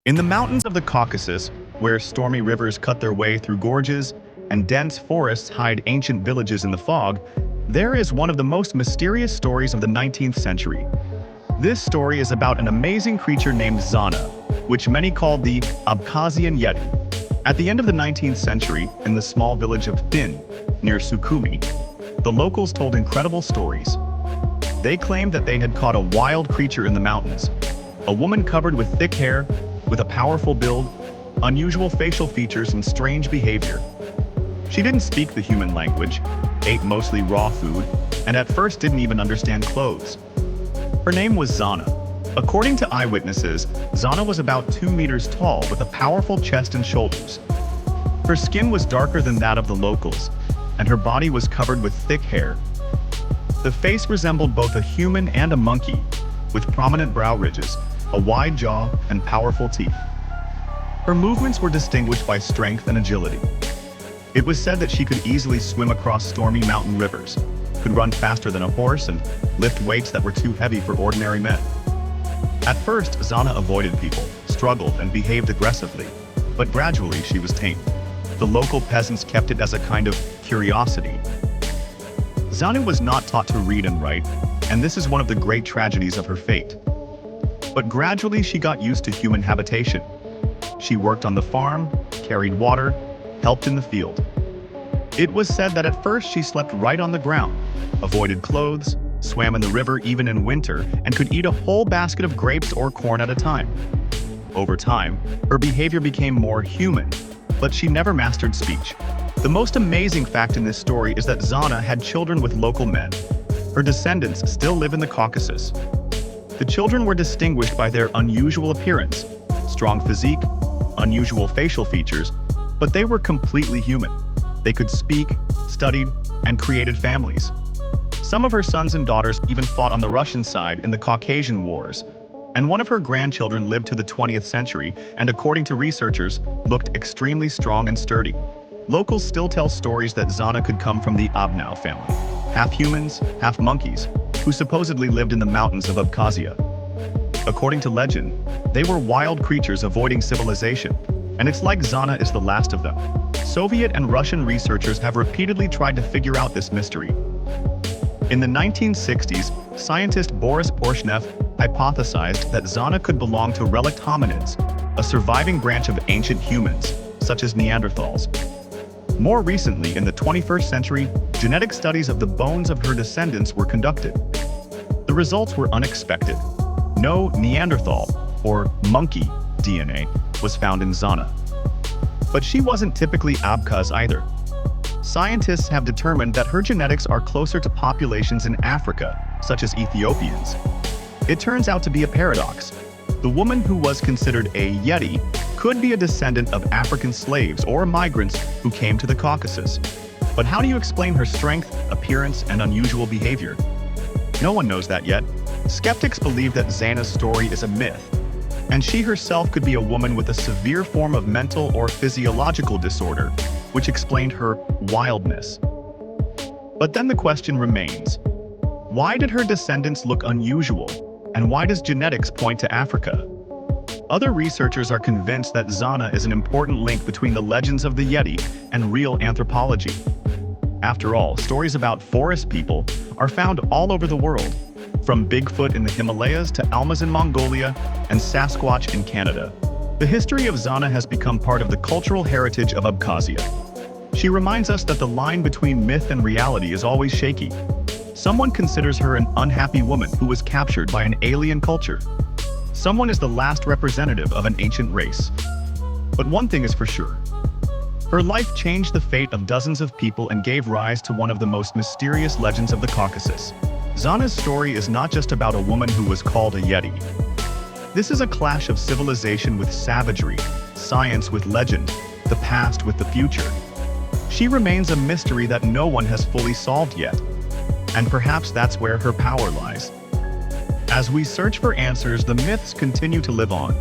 In the mountains of the Caucasus, where stormy rivers cut their way through gorges and dense forests hide ancient villages in the fog, there is one of the most mysterious stories of the 19th century. This story is about an amazing creature named Zana, which many called the Abkhazian Yeti. At the end of the 19th century, in the small village of Thin, near Sukhumi, the locals told incredible stories. They claimed that they had caught a wild creature in the mountains, a woman covered with thick hair, with a powerful build, unusual facial features, and strange behavior. She didn't speak the human language, ate mostly raw food, and at first didn't even understand clothes. Her name was Zana. According to eyewitnesses, Zana was about 2 meters tall with a powerful chest and shoulders. Her skin was darker than that of the locals, and her body was covered with thick hair. The face resembled both a human and a monkey, with prominent brow ridges, a wide jaw, and powerful teeth. Her movements were distinguished by strength and agility. It was said that she could easily swim across stormy mountain rivers, could run faster than a horse, and lift weights that were too heavy for ordinary men. At first, Zana avoided people, struggled, and behaved aggressively, but gradually she was tamed. The local peasants kept it as a kind of curiosity. Zana was not taught to read and write, and this is one of the great tragedies of her fate. But gradually she got used to human habitation. She worked on the farm, carried water, helped in the field. It was said that at first she slept right on the ground, avoided clothes, swam in the river even in winter, and could eat a whole basket of grapes or corn at a time. Over time, her behavior became more human, but she never mastered speech. The most amazing fact in this story is that Zana had children with local men. Her descendants still live in the Caucasus. The children were distinguished by their unusual appearance, strong physique, unusual facial features, but they were completely human. They could speak, studied, and created families. Some of her sons and daughters even fought on the Russian side in the Caucasian Wars, and one of her grandchildren lived to the 20th century and, according to researchers, looked extremely strong and sturdy. Locals still tell stories that Zana could come from the Abnau family, half humans, half monkeys, who supposedly lived in the mountains of Abkhazia. According to legend, they were wild creatures avoiding civilization, and it's like Zana is the last of them. Soviet and Russian researchers have repeatedly tried to figure out this mystery. In the 1960s, scientist Boris Porshnev hypothesized that Zana could belong to relict hominids, a surviving branch of ancient humans, such as Neanderthals. More recently, in the 21st century, genetic studies of the bones of her descendants were conducted. The results were unexpected. No Neanderthal, or monkey, DNA was found in Zana. But she wasn't typically Abkhaz either. Scientists have determined that her genetics are closer to populations in Africa, such as Ethiopians. It turns out to be a paradox. The woman who was considered a Yeti could be a descendant of African slaves or migrants who came to the Caucasus. But how do you explain her strength, appearance, and unusual behavior? No one knows that yet. Skeptics believe that Zana's story is a myth, and she herself could be a woman with a severe form of mental or physiological disorder, which explained her wildness. But then the question remains, why did her descendants look unusual, and why does genetics point to Africa? Other researchers are convinced that Zana is an important link between the legends of the Yeti and real anthropology. After all, stories about forest people are found all over the world, from Bigfoot in the Himalayas to Almas in Mongolia and Sasquatch in Canada. The history of Zana has become part of the cultural heritage of Abkhazia. She reminds us that the line between myth and reality is always shaky. Someone considers her an unhappy woman who was captured by an alien culture. Someone is the last representative of an ancient race. But one thing is for sure. Her life changed the fate of dozens of people and gave rise to one of the most mysterious legends of the Caucasus. Zana's story is not just about a woman who was called a Yeti. This is a clash of civilization with savagery, science with legend, the past with the future. She remains a mystery that no one has fully solved yet. And perhaps that's where her power lies. As we search for answers, the myths continue to live on.